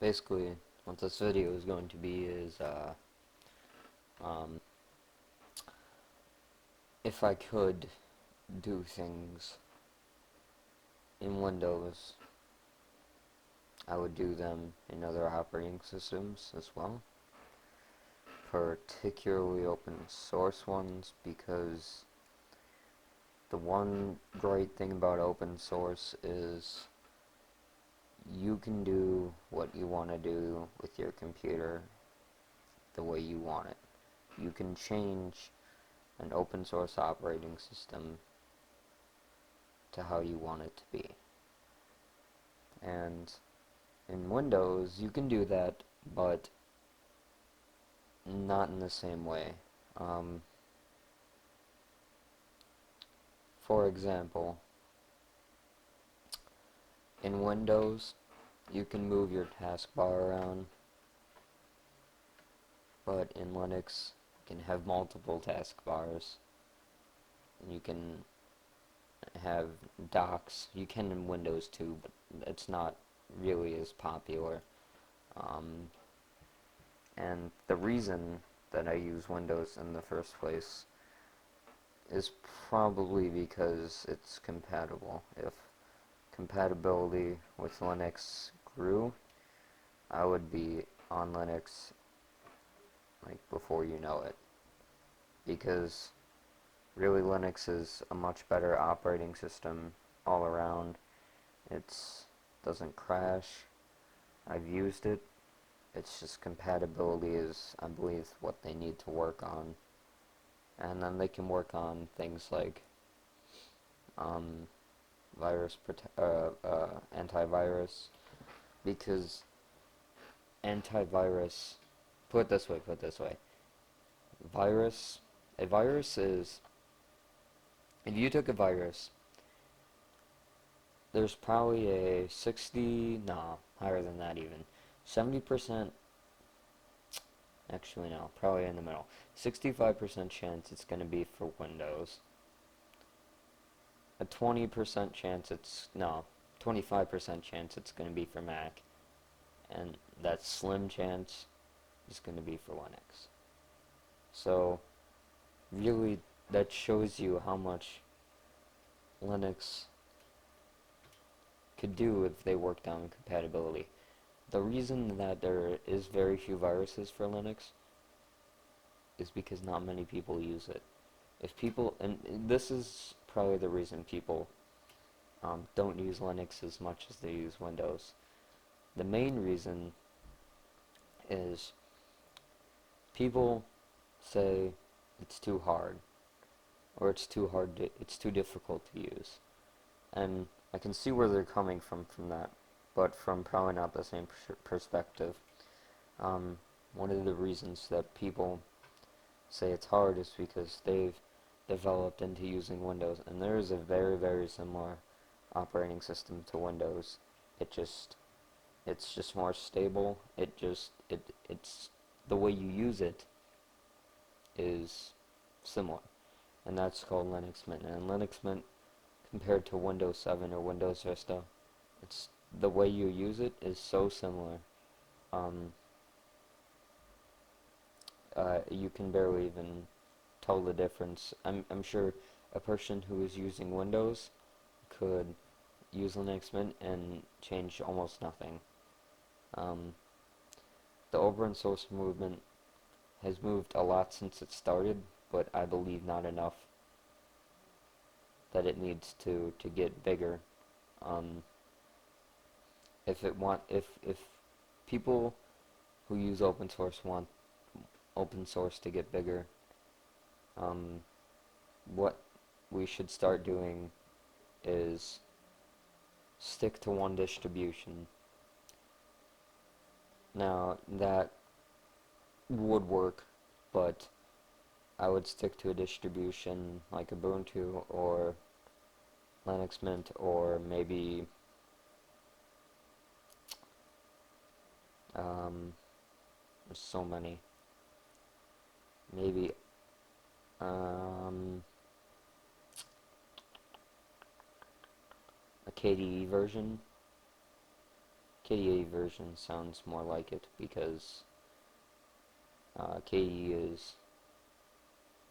basically, what this video is going to be is, um, if I could do things in Windows, I would do them in other operating systems as well, particularly open source ones, because the one great thing about open source is you can do what you want to do with your computer the way you want it. You can change an open source operating system to how you want it to be. And in Windows, you can do that, but not in the same way. Um, for example, in Windows, you can move your taskbar around, but in Linux, you can have multiple taskbars. You can have docks. You can in Windows too, but it's not really as popular. Um, and the reason that I use Windows in the first place is probably because it's compatible. If compatibility with Linux grew, I would be on Linux like before you know it. Because really Linux is a much better operating system all around. It's doesn't crash. I've used it. It's just compatibility is, I believe, what they need to work on. And then they can work on things like um, antivirus, because antivirus, put it this way, virus, a virus is, if you took a virus, there's probably a 60, no, higher than that even, 70%, actually no, probably in the middle, 65% chance it's going to be for Windows, a 20% chance it's, no, 25% chance it's going to be for Mac, and that slim chance is going to be for Linux. So, really, that shows you how much Linux could do if they worked on compatibility. The reason that there is very few viruses for Linux is because not many people use it. If people, and this is probably the reason people don't use Linux as much as they use Windows. The main reason is people say it's too hard, or it's too difficult to use. And I can see where they're coming from that, but from probably not the same perspective. One of the reasons that people say it's hard is because they've developed into using Windows, and there is a very, very similar operating system to Windows. It's just more stable. It's the way you use it is similar, and that's called Linux Mint. And Linux Mint, compared to Windows 7 or Windows Vista, it's the way you use it is so similar. Um, you can barely even tell the difference. I'm sure a person who is using Windows could use Linux Mint and change almost nothing. Um, the open source movement has moved a lot since it started, but I believe not enough that it needs to get bigger. Um, if people who use open source want open source to get bigger, um, what we should start doing is stick to one distribution. Now that would work, but I would stick to a distribution like Ubuntu or Linux Mint, or maybe there's so many. Maybe a KDE version, KDE version sounds more like it because KDE is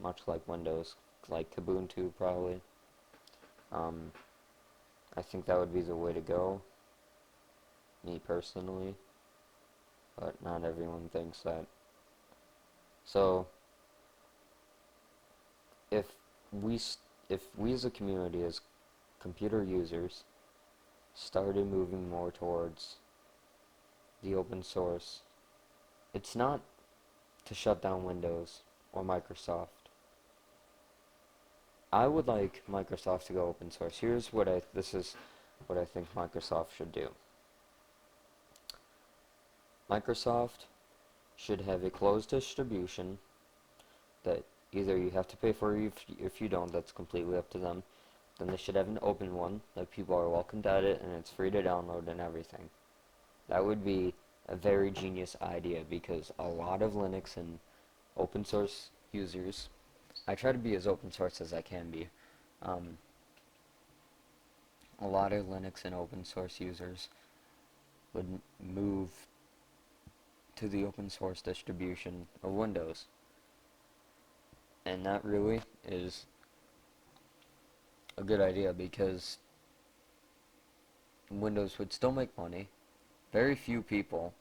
much like Windows, like Kubuntu probably. Um, I think that would be the way to go, me personally, but not everyone thinks that. So if if we as a community, as computer users, started moving more towards the open source, it's not to shut down Windows or Microsoft. I would like Microsoft to go open source. This is what I think Microsoft should do. Microsoft should have a closed distribution that either you have to pay for, if you don't, that's completely up to them. Then they should have an open one that people are welcome to edit and it's free to download and everything. That would be a very genius idea because a lot of Linux and open source users, I try to be as open source as I can be. A lot of Linux and open source users would move to the open source distribution of Windows. And that really is a good idea because Windows would still make money. Very few people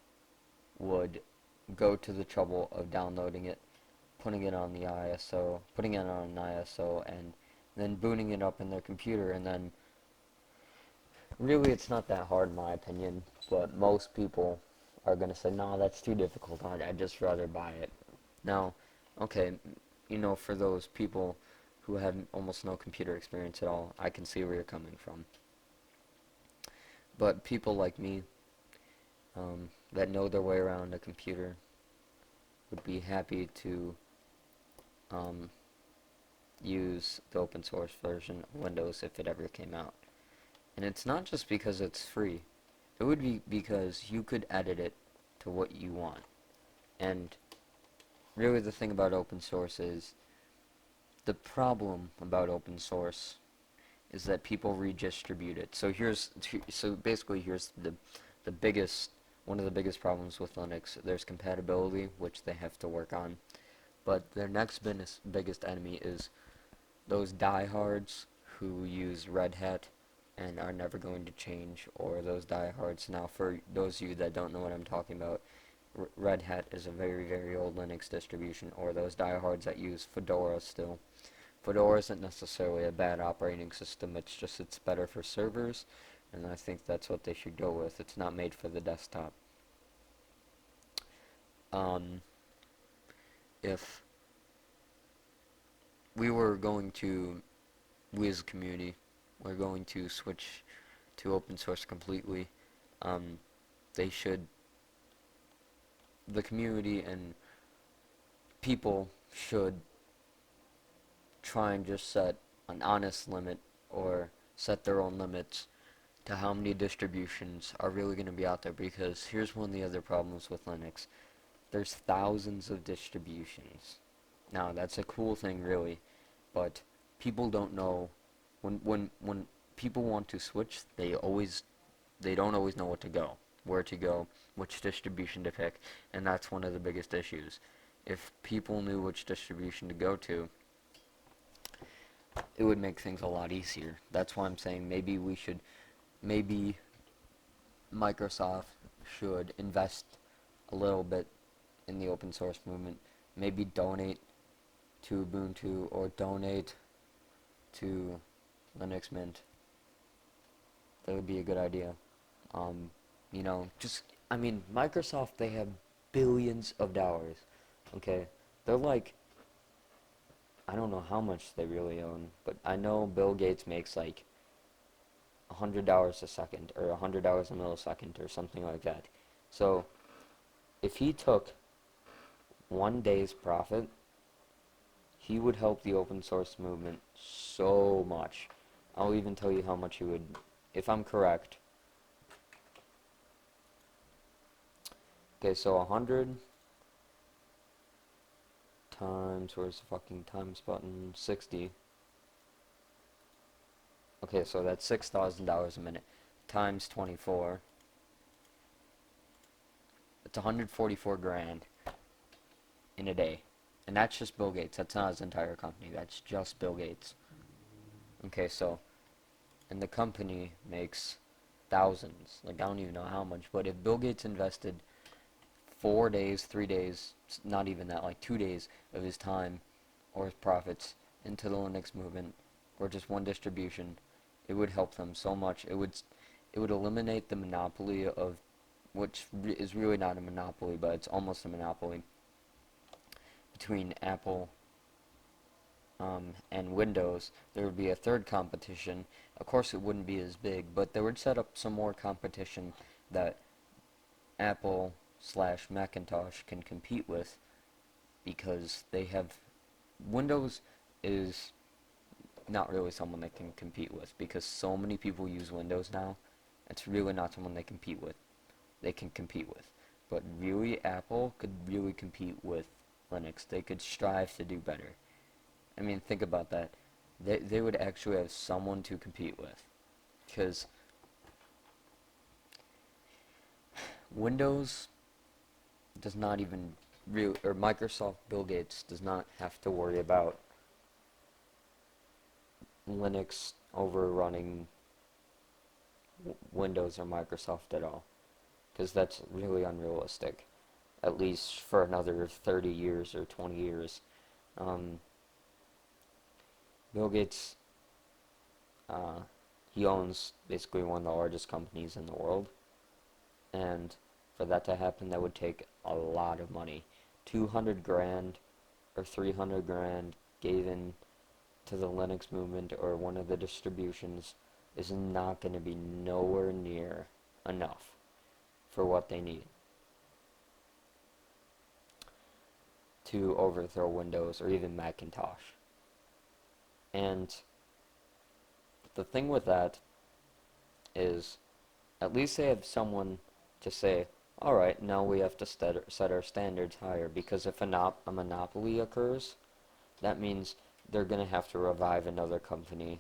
would go to the trouble of downloading it, putting it on an ISO, and then booting it up in their computer, and then really it's not that hard in my opinion, but most people are going to say, no, that's too difficult, I'd just rather buy it. Now, okay, for those people who have almost no computer experience at all, I can see where you're coming from. But people like me, that know their way around a computer, would be happy to use the open source version of Windows if it ever came out. And it's not just because it's free. It would be because you could edit it to what you want. And really the thing about open source is, the problem about open source is that people redistribute it. So basically here's the biggest, one of the biggest problems with Linux. There's compatibility, which they have to work on. But their next biggest enemy is those diehards who use Red Hat and are never going to change, or those diehards. Now, for those of you that don't know what I'm talking about, Red Hat is a very, very old Linux distribution, or those diehards that use Fedora still. Fedora isn't necessarily a bad operating system, it's better for servers, and I think that's what they should go with. It's not made for the desktop. If we as a community, we're going to switch to open source completely, they should, the community and people should try and just set an honest limit, or set their own limits to how many distributions are really going to be out there, because here's one of the other problems with Linux. There's thousands of distributions. Now, that's a cool thing, really, but people don't know, when people want to switch, they don't always know where to go, which distribution to pick, and that's one of the biggest issues. If people knew which distribution to go to, it would make things a lot easier. That's why I'm saying maybe Microsoft should invest a little bit in the open source movement. Maybe donate to Ubuntu or donate to Linux Mint. That would be a good idea. Microsoft, they have billions of dollars. Okay, they're like, I don't know how much they really own, but I know Bill Gates makes like $100 a second, or $100 a millisecond, or something like that. So if he took one day's profit, he would help the open source movement so much. I'll even tell you how much he would, if I'm correct. Okay, so 100 times, where's the fucking times button? 60. Okay, so that's $6,000 a minute times 24. It's 144 grand in a day. And that's just Bill Gates. That's not his entire company. That's just Bill Gates. Okay, so, and the company makes thousands. Like, I don't even know how much, but if Bill Gates invested 4 days, 3 days, not even that, like 2 days of his time or his profits into the Linux movement, or just one distribution, it would help them so much. It would eliminate the monopoly of, which is really not a monopoly, but it's almost a monopoly between Apple and Windows. There would be a third competition. Of course, it wouldn't be as big, but they would set up some more competition that Apple slash Macintosh can compete with, because they have Windows is not really someone they can compete with, because so many people use Windows now. It's really not someone they compete with. They can compete with, but really Apple could really compete with Linux. They could strive to do better. I mean, think about that. They would actually have someone to compete with, because Windows does not even really, or Microsoft, Bill Gates does not have to worry about Linux overrunning Windows or Microsoft at all, because that's really unrealistic, at least for another 30 years or 20 years. Um, Bill Gates, uh, he owns basically one of the largest companies in the world, and for that to happen, that would take a lot of money. 200 grand or 300 grand given to the Linux movement or one of the distributions is not going to be nowhere near enough for what they need to overthrow Windows or even Macintosh. And the thing with that is, at least they have someone to say, alright, now we have to set our standards higher, because if a monopoly occurs, that means they're going to have to revive another company,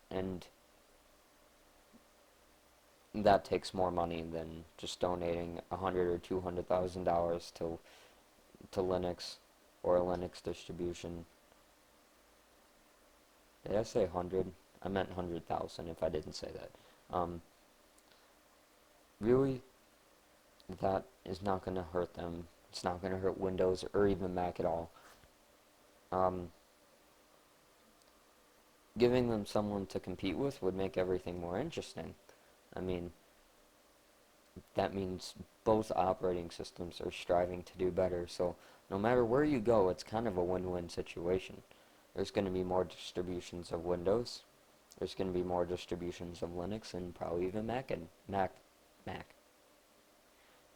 and that takes more money than just donating $100,000 or $200,000 to Linux or a Linux distribution. Did I say 100? I meant 100,000 if I didn't say that. Really, that is not going to hurt them. It's not going to hurt Windows or even Mac at all. Giving them someone to compete with would make everything more interesting. I mean, that means both operating systems are striving to do better, so no matter where you go, it's kind of a win-win situation. There's going to be more distributions of Windows, there's going to be more distributions of Linux, and probably even Mac.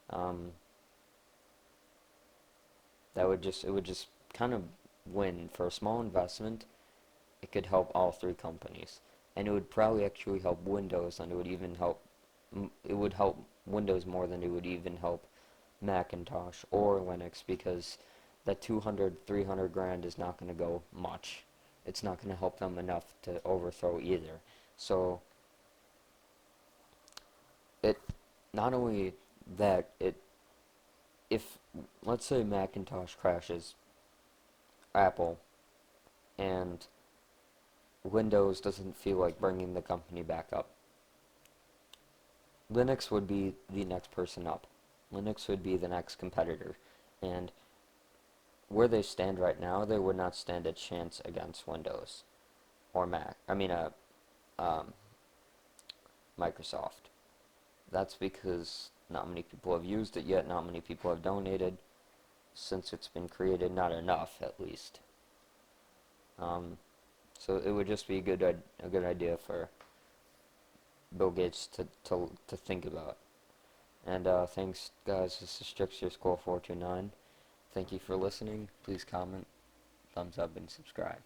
Um, it would just kind of win. For a small investment, it could help all three companies, and it would probably actually help Windows, and it would help Windows more than it would even help Macintosh or Linux, because that 200, 300 grand is not going to go much. It's not going to help them enough to overthrow either. So it not only that, if let's say Macintosh crashes Apple and Windows doesn't feel like bringing the company back up, Linux would be the next person up. Linux would be the next competitor, and where they stand right now, they would not stand a chance against Windows or Mac. Um, Microsoft. That's because not many people have used it yet, not many people have donated since it's been created, not enough at least. Um, so it would just be a good idea for Bill Gates to think about. And thanks, guys. This is Strixer School 429. Thank you for listening. Please comment, thumbs up, and subscribe.